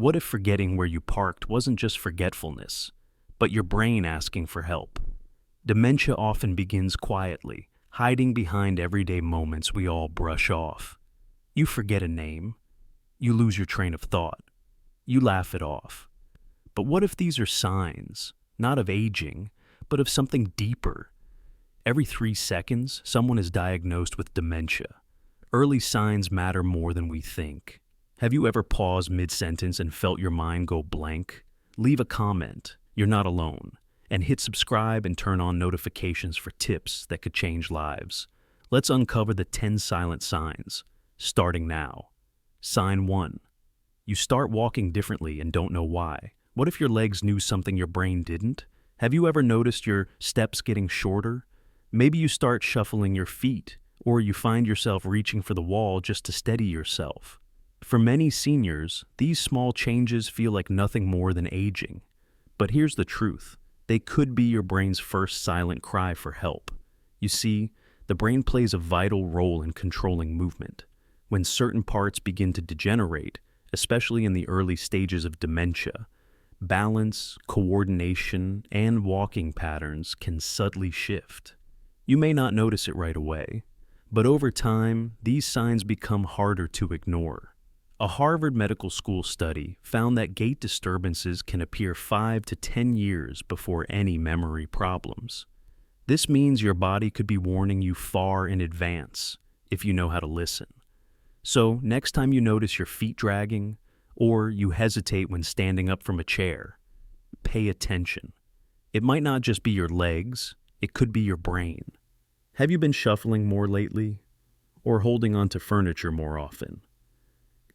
What if forgetting where you parked wasn't just forgetfulness, but your brain asking for help? Dementia often begins quietly, hiding behind everyday moments we all brush off. You forget a name, you lose your train of thought, you laugh it off. But what if these are signs, not of aging, but of something deeper? Every 3 seconds, someone is diagnosed with dementia. Early signs matter more than we think. Have you ever paused mid-sentence and felt your mind go blank? Leave a comment, you're not alone, and hit subscribe and turn on notifications for tips that could change lives. Let's uncover the 10 silent signs, starting now. Sign 1. You start walking differently and don't know why. What if your legs knew something your brain didn't? Have you ever noticed your steps getting shorter? Maybe you start shuffling your feet, or you find yourself reaching for the wall just to steady yourself. For many seniors, these small changes feel like nothing more than aging. But here's the truth. They could be your brain's first silent cry for help. You see, the brain plays a vital role in controlling movement. When certain parts begin to degenerate, especially in the early stages of dementia, balance, coordination, and walking patterns can subtly shift. You may not notice it right away, but over time, these signs become harder to ignore. A Harvard Medical School study found that gait disturbances can appear 5 to 10 years before any memory problems. This means your body could be warning you far in advance if you know how to listen. So, next time you notice your feet dragging, or you hesitate when standing up from a chair, pay attention. It might not just be your legs, it could be your brain. Have you been shuffling more lately, or holding onto furniture more often?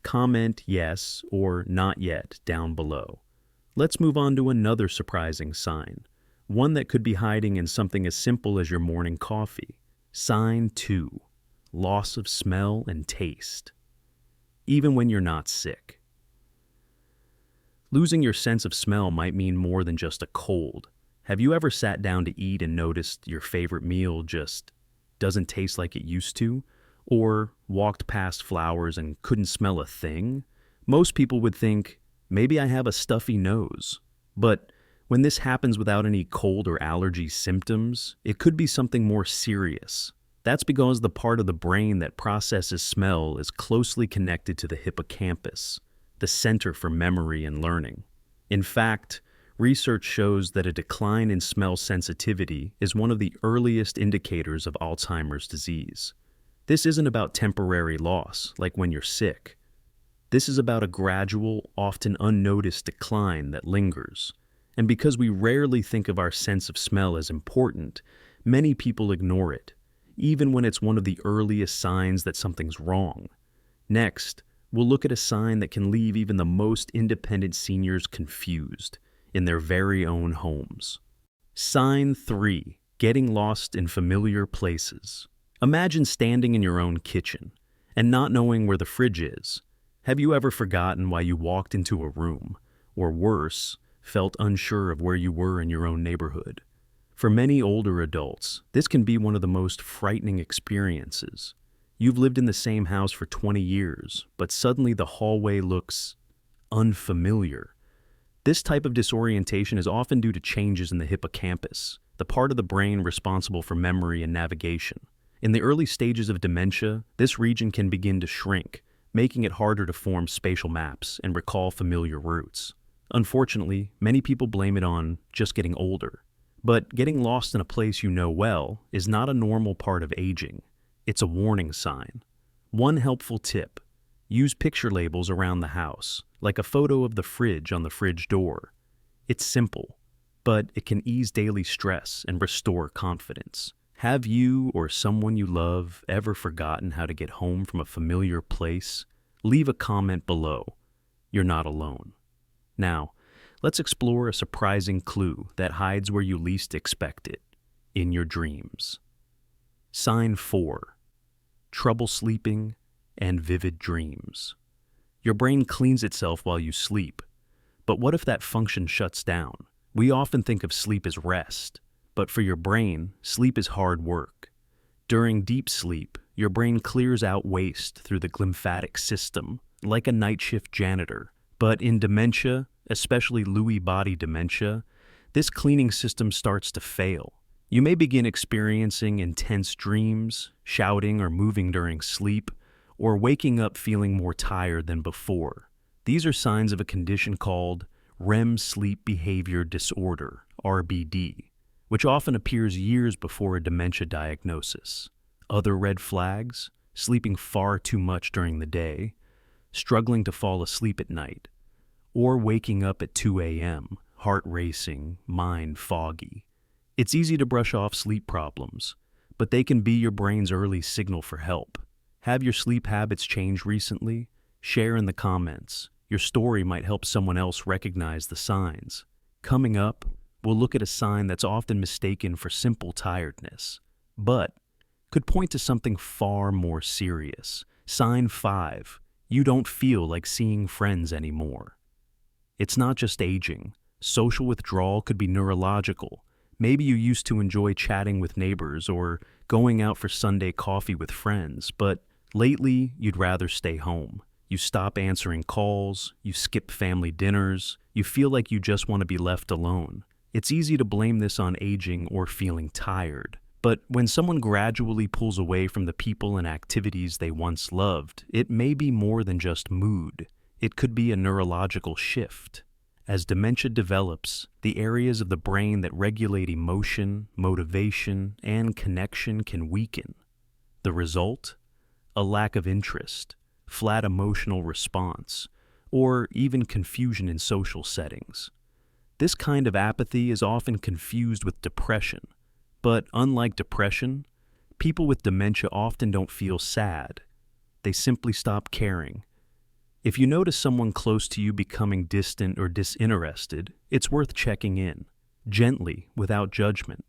Comment yes or not yet down below. Let's move on to another surprising sign, one that could be hiding in something as simple as your morning coffee. Sign 2. Loss of smell and taste. Even when you're not sick. Losing your sense of smell might mean more than just a cold. Have you ever sat down to eat and noticed your favorite meal just doesn't taste like it used to? Or walked past flowers and couldn't smell a thing? Most people would think, maybe I have a stuffy nose. But when this happens without any cold or allergy symptoms, it could be something more serious. That's because the part of the brain that processes smell is closely connected to the hippocampus, the center for memory and learning. In fact, research shows that a decline in smell sensitivity is one of the earliest indicators of Alzheimer's disease. This isn't about temporary loss, like when you're sick. This is about a gradual, often unnoticed decline that lingers. And because we rarely think of our sense of smell as important, many people ignore it, even when it's one of the earliest signs that something's wrong. Next, we'll look at a sign that can leave even the most independent seniors confused in their very own homes. Sign 3. Getting lost in familiar places. Imagine standing in your own kitchen and not knowing where the fridge is. Have you ever forgotten why you walked into a room, or worse, felt unsure of where you were in your own neighborhood? For many older adults, this can be one of the most frightening experiences. You've lived in the same house for 20 years, but suddenly the hallway looks unfamiliar. This type of disorientation is often due to changes in the hippocampus, the part of the brain responsible for memory and navigation. In the early stages of dementia, this region can begin to shrink, making it harder to form spatial maps and recall familiar routes. Unfortunately, many people blame it on just getting older. But getting lost in a place you know well is not a normal part of aging. It's a warning sign. One helpful tip: use picture labels around the house, like a photo of the fridge on the fridge door. It's simple, but it can ease daily stress and restore confidence. Have you or someone you love ever forgotten how to get home from a familiar place? Leave a comment below. You're not alone. Now, let's explore a surprising clue that hides where you least expect it, in your dreams. Sign 4. Trouble sleeping and vivid dreams. Your brain cleans itself while you sleep. But what if that function shuts down? We often think of sleep as rest. But for your brain, sleep is hard work. During deep sleep, your brain clears out waste through the glymphatic system, like a night shift janitor, But in dementia, especially Lewy body dementia, this cleaning system starts to fail. You may begin experiencing intense dreams, shouting or moving during sleep, or waking up feeling more tired than before. These are signs of a condition called REM sleep behavior disorder, RBD, which often appears years before a dementia diagnosis. Other red flags: sleeping far too much during the day, struggling to fall asleep at night, or waking up at 2 a.m., heart racing, mind foggy. It's easy to brush off sleep problems, but they can be your brain's early signal for help. Have your sleep habits changed recently? Share in the comments. Your story might help someone else recognize the signs. Coming up, we'll look at a sign that's often mistaken for simple tiredness, but could point to something far more serious. Sign 5. You don't feel like seeing friends anymore. It's not just aging. Social withdrawal could be neurological. Maybe you used to enjoy chatting with neighbors or going out for Sunday coffee with friends, but lately you'd rather stay home. You stop answering calls, you skip family dinners, you feel like you just want to be left alone. It's easy to blame this on aging or feeling tired. But when someone gradually pulls away from the people and activities they once loved, it may be more than just mood. It could be a neurological shift. As dementia develops, the areas of the brain that regulate emotion, motivation, and connection can weaken. The result? A lack of interest, flat emotional response, or even confusion in social settings. This kind of apathy is often confused with depression. But unlike depression, people with dementia often don't feel sad. They simply stop caring. If you notice someone close to you becoming distant or disinterested, it's worth checking in, gently, without judgment.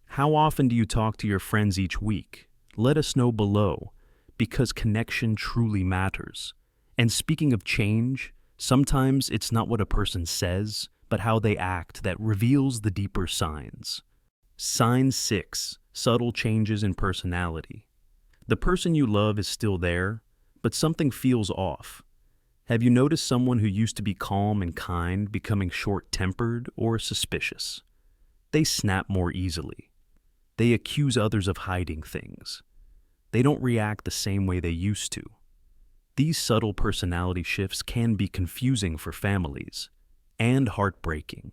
How often do you talk to your friends each week? Let us know below, because connection truly matters. And speaking of change, sometimes it's not what a person says, but how they act that reveals the deeper signs. Sign 6. Subtle changes in personality. The person you love is still there, but something feels off. Have you noticed someone who used to be calm and kind becoming short-tempered or suspicious? They snap more easily. They accuse others of hiding things. They don't react the same way they used to. These subtle personality shifts can be confusing for families and heartbreaking.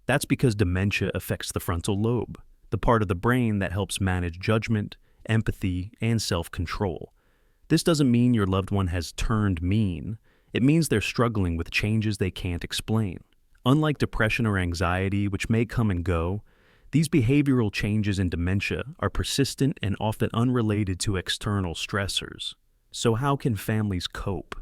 That's because dementia affects the frontal lobe, the part of the brain that helps manage judgment, empathy, and self-control. This doesn't mean your loved one has turned mean. It means they're struggling with changes they can't explain. Unlike depression or anxiety, which may come and go, these behavioral changes in dementia are persistent and often unrelated to external stressors. So how can families cope?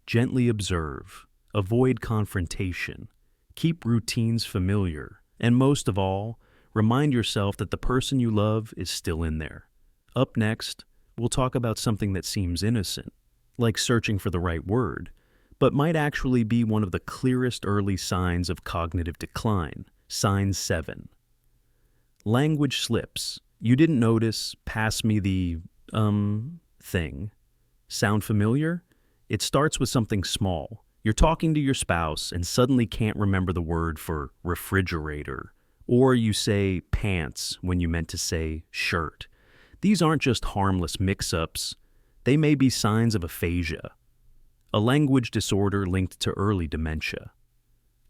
Gently observe, avoid confrontation, keep routines familiar, and most of all, remind yourself that the person you love is still in there. Up next, we'll talk about something that seems innocent, like searching for the right word, but might actually be one of the clearest early signs of cognitive decline. Sign 7. Language slips. You didn't notice, pass me the, thing. Sound familiar? It starts with something small. You're talking to your spouse and suddenly can't remember the word for refrigerator, or you say pants when you meant to say shirt. These aren't just harmless mix-ups. They may be signs of aphasia, a language disorder linked to early dementia.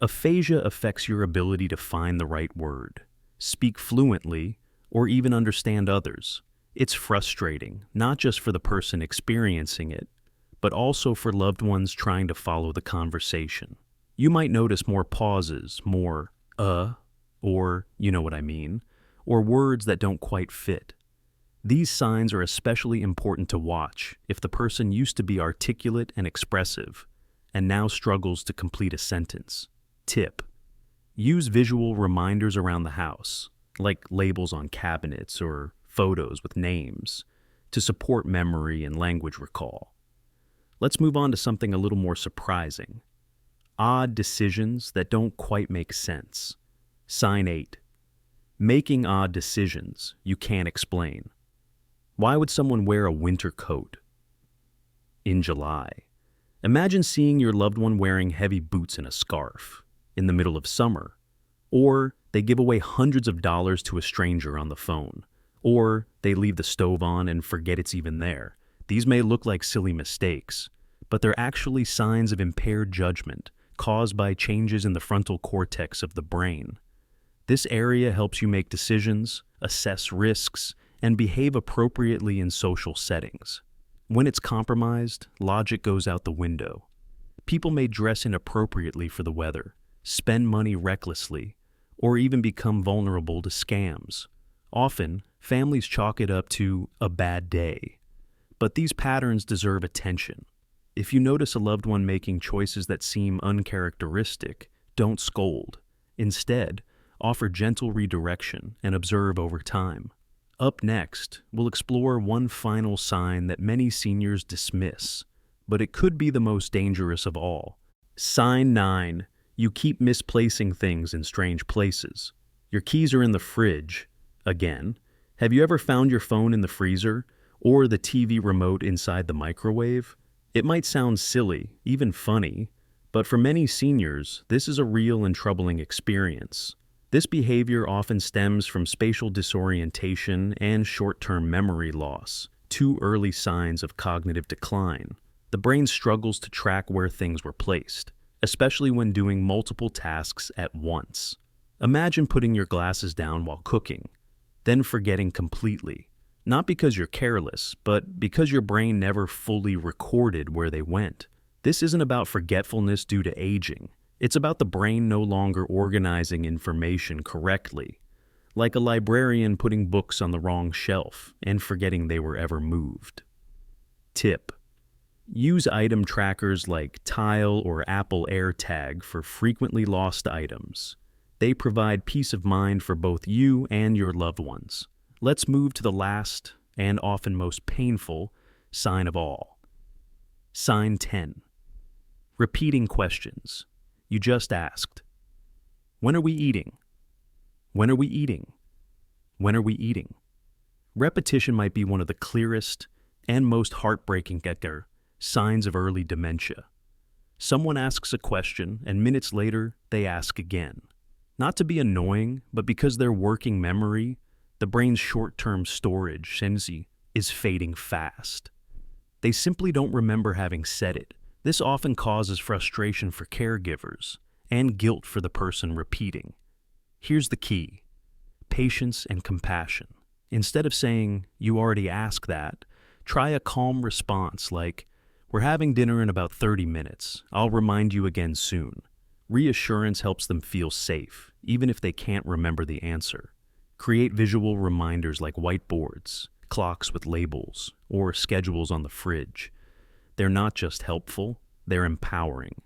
Aphasia affects your ability to find the right word, speak fluently, or even understand others. It's frustrating, not just for the person experiencing it, but also for loved ones trying to follow the conversation. You might notice more pauses, more or you know what I mean, or words that don't quite fit. These signs are especially important to watch if the person used to be articulate and expressive and now struggles to complete a sentence. Tip: use visual reminders around the house, like labels on cabinets or photos with names, to support memory and language recall. Let's move on to something a little more surprising. Odd decisions that don't quite make sense. Sign 8. Making odd decisions you can't explain. Why would someone wear a winter coat in July? Imagine seeing your loved one wearing heavy boots and a scarf in the middle of summer, or they give away hundreds of dollars to a stranger on the phone, or they leave the stove on and forget it's even there. These may look like silly mistakes, but they're actually signs of impaired judgment caused by changes in the frontal cortex of the brain. This area helps you make decisions, assess risks, and behave appropriately in social settings. When it's compromised, logic goes out the window. People may dress inappropriately for the weather, spend money recklessly, or even become vulnerable to scams. Often, families chalk it up to a bad day. But these patterns deserve attention. If you notice a loved one making choices that seem uncharacteristic, don't scold. Instead, offer gentle redirection and observe over time. Up next, we'll explore one final sign that many seniors dismiss, but it could be the most dangerous of all. Sign 9. You keep misplacing things in strange places. Your keys are in the fridge. Again, have you ever found your phone in the freezer or the TV remote inside the microwave? It might sound silly, even funny, but for many seniors, this is a real and troubling experience. This behavior often stems from spatial disorientation and short-term memory loss, two early signs of cognitive decline. The brain struggles to track where things were placed, especially when doing multiple tasks at once. Imagine putting your glasses down while cooking, then forgetting completely. Not because you're careless, but because your brain never fully recorded where they went. This isn't about forgetfulness due to aging. It's about the brain no longer organizing information correctly, like a librarian putting books on the wrong shelf and forgetting they were ever moved. Tip: use item trackers like Tile or Apple AirTag for frequently lost items. They provide peace of mind for both you and your loved ones. Let's move to the last and often most painful sign of all. Sign 10. Repeating questions. You just asked. When are we eating? When are we eating? When are we eating? Repetition might be one of the clearest and most heartbreaking signs of early dementia. Someone asks a question, and minutes later, they ask again. Not to be annoying, but because their working memory, the brain's short-term storage, is fading fast. They simply don't remember having said it. This often causes frustration for caregivers and guilt for the person repeating. Here's the key: patience and compassion. Instead of saying, "You already asked that," try a calm response like, "We're having dinner in about 30 minutes. I'll remind you again soon." Reassurance helps them feel safe, even if they can't remember the answer. Create visual reminders like whiteboards, clocks with labels, or schedules on the fridge. They're not just helpful, they're empowering.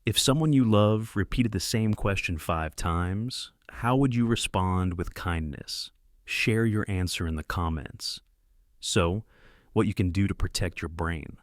If someone you love repeated the same question 5 times, how would you respond with kindness? Share your answer in the comments. So, what you can do to protect your brain.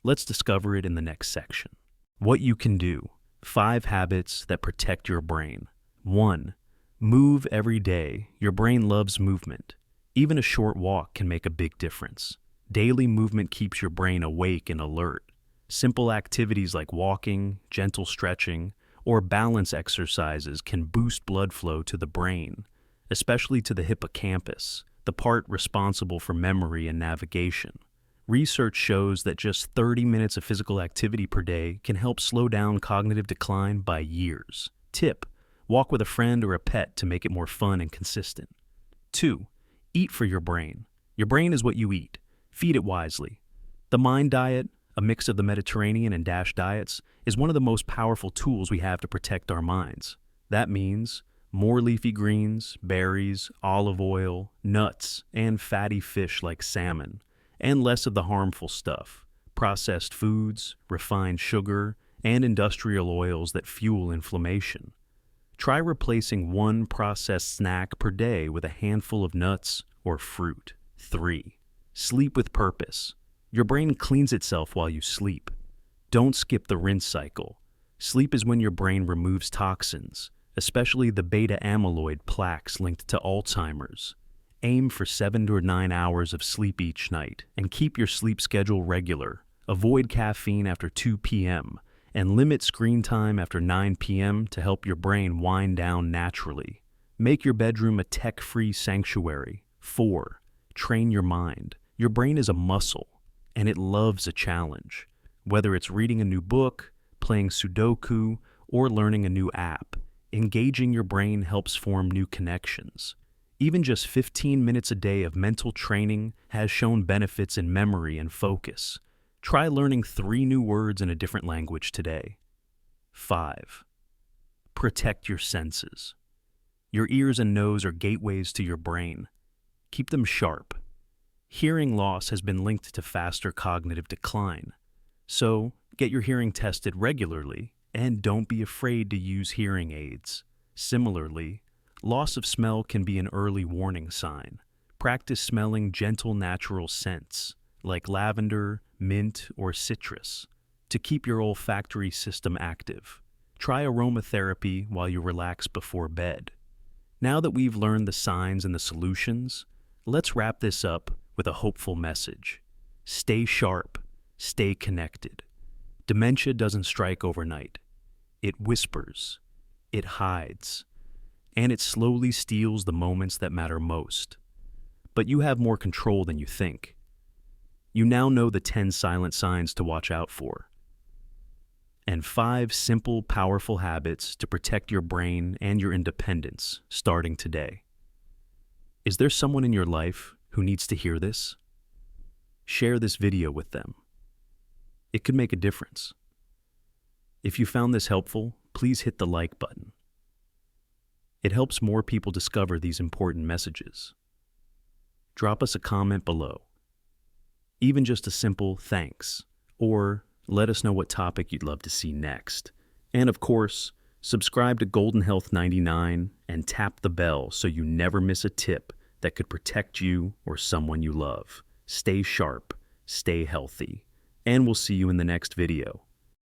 Let's discover it in the next section. What you can do. 5 habits that protect your brain. 1. Move every day. Your brain loves movement. Even a short walk can make a big difference. Daily movement keeps your brain awake and alert. Simple activities like walking, gentle stretching, or balance exercises can boost blood flow to the brain, especially to the hippocampus, the part responsible for memory and navigation. Research shows that just 30 minutes of physical activity per day can help slow down cognitive decline by years. Tip: walk with a friend or a pet to make it more fun and consistent. 2. Eat for your brain. Your brain is what you eat. Feed it wisely. The Mind Diet, a mix of the Mediterranean and DASH diets, is one of the most powerful tools we have to protect our minds. That means more leafy greens, berries, olive oil, nuts, and fatty fish like salmon, and less of the harmful stuff, processed foods, refined sugar, and industrial oils that fuel inflammation. Try replacing one processed snack per day with a handful of nuts or fruit. 3. Sleep with purpose. Your brain cleans itself while you sleep. Don't skip the rinse cycle. Sleep is when your brain removes toxins, especially the beta-amyloid plaques linked to Alzheimer's. Aim for 7 to 9 hours of sleep each night and keep your sleep schedule regular. Avoid caffeine after 2 p.m. and limit screen time after 9 p.m. to help your brain wind down naturally. Make your bedroom a tech-free sanctuary. 4. Train your mind. Your brain is a muscle, and it loves a challenge. Whether it's reading a new book, playing Sudoku, or learning a new app, engaging your brain helps form new connections. Even just 15 minutes a day of mental training has shown benefits in memory and focus. Try learning 3 new words in a different language today. 5. Protect your senses. Your ears and nose are gateways to your brain. Keep them sharp. Hearing loss has been linked to faster cognitive decline. So, get your hearing tested regularly and don't be afraid to use hearing aids. Similarly, loss of smell can be an early warning sign. Practice smelling gentle natural scents like lavender, mint, or citrus to keep your olfactory system active. Try aromatherapy while you relax before bed. Now that we've learned the signs and the solutions, let's wrap this up with a hopeful message. Stay sharp, stay connected. Dementia doesn't strike overnight. It whispers, it hides, and it slowly steals the moments that matter most. But you have more control than you think. You now know the 10 silent signs to watch out for, and 5 simple, powerful habits to protect your brain and your independence starting today. Is there someone in your life who needs to hear this? Share this video with them. It could make a difference. If you found this helpful, please hit the like button. It helps more people discover these important messages. Drop us a comment below. Even just a simple thanks, or let us know what topic you'd love to see next. And of course, subscribe to Golden Health 99 and tap the bell so you never miss a tip that could protect you or someone you love. Stay sharp, stay healthy, and we'll see you in the next video.